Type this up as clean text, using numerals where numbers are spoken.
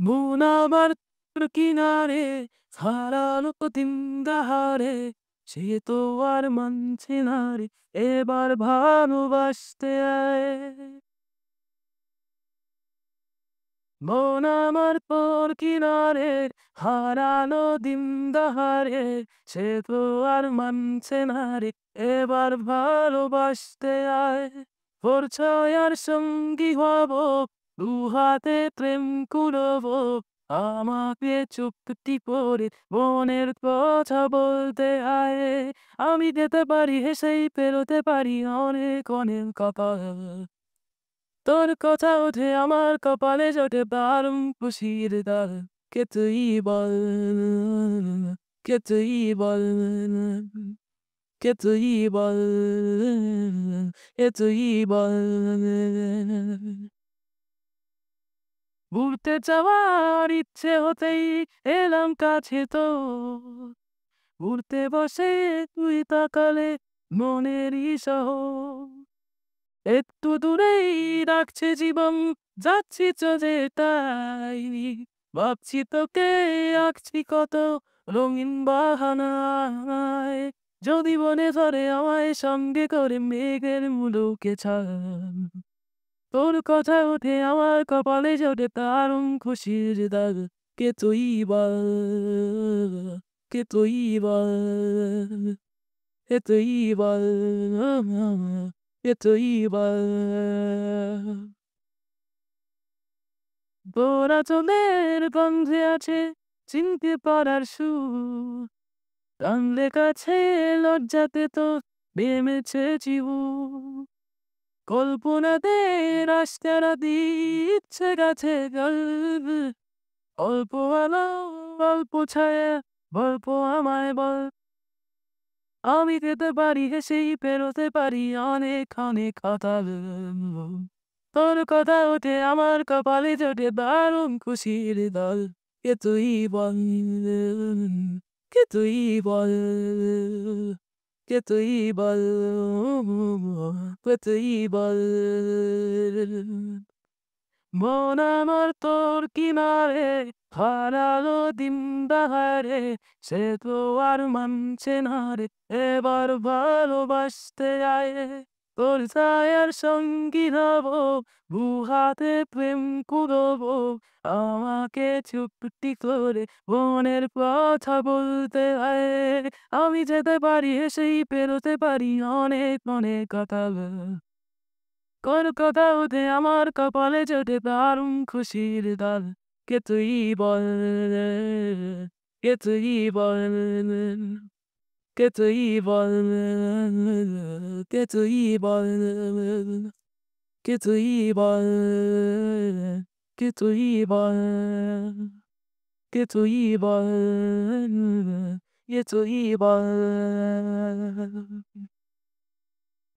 মন আমার তোর কিনারে হারানো দিন দাহারে, সে তো আর মানছে না রে এবার ভালোবাসতে আয়। মন আমার তোর কিনারে হারানো দিন দাহারে, সে তো আর মানছে না রে এবার ভালোবাসতে আয়। তোর ছায়ার সঙ্গী হব, দু হাতে প্রেম কুড়বো, আমাকে চুক্তি করে মনের কথা বলতে আয়। আমি যেতে পারি হেসেই পেরোতে পারি অনেক অনেক কথা, তোর কথা ওঠে আমার কপালে জোটে দারুণ খুশির দাগ। কে তুই বল, কে তুই বল, কে তুই বল, কে তুই বল। ঘুরতে যাওয়ার ইচ্ছে হতেই এলাম কাছে তো, ঘুরতে বসে তুই তাকালে মনেরই শহর। একটু দূরেই রাখছে জীবন, যাচ্ছি চলে তাই, ভাবছি তোকে আঁকছি কত রঙিন বাহানায়। যদি বনে ধরে আমায় সঙ্গে করে মেঘের মুলুকে ছাড়, তোর কথা ওঠে আমার কপালে জোটে দারুণ খুশির দাগ। কে তুই বল, কে তুই বল, কে তুই বল, কে তুই বল। তোরা চোখের গন্ধে আছে চিনতে পারার সুর, টানলে কাছে লজ্জাতে তো বেমেছে জীবু। কল্পনাতে রাস্তারা দিচ্ছে গাছে জল, অল্প আলো অল্প ছায়া গল্প আমায় বল। আমি যেতে পারি হেসেই পেরোতে পারি অনেক অনেক কথা। তোর কথা ওঠে আমার কপালে জোটে দারুণ খুশির দল। কে তুই বল, কে তুই বল, কে তুই বল, কে তুই বল। মন আমার তোর কিনারে হারালো দিন দাহারে, সে তো আর মানছে না রে এবার ভালোবাসতে যায়। তোর ছায়ার সঙ্গী হব, দু হাতে প্রেম কুড়বো, আমাকে চুপটি করে মনের কথা বলতে হয়। আমি যেতে পারি হেসেই পেরোতে পারি অনেক অনেক কথা। কোন কথা ওঠে আমার কপালে জোটে দারুণ খুশির দাগ। কে তুই বল, কে তুই বল, কে তুই বল, কে তুই বল, কে তুই বল, কে তুই বল, কে তুই বল, কে তুই বল।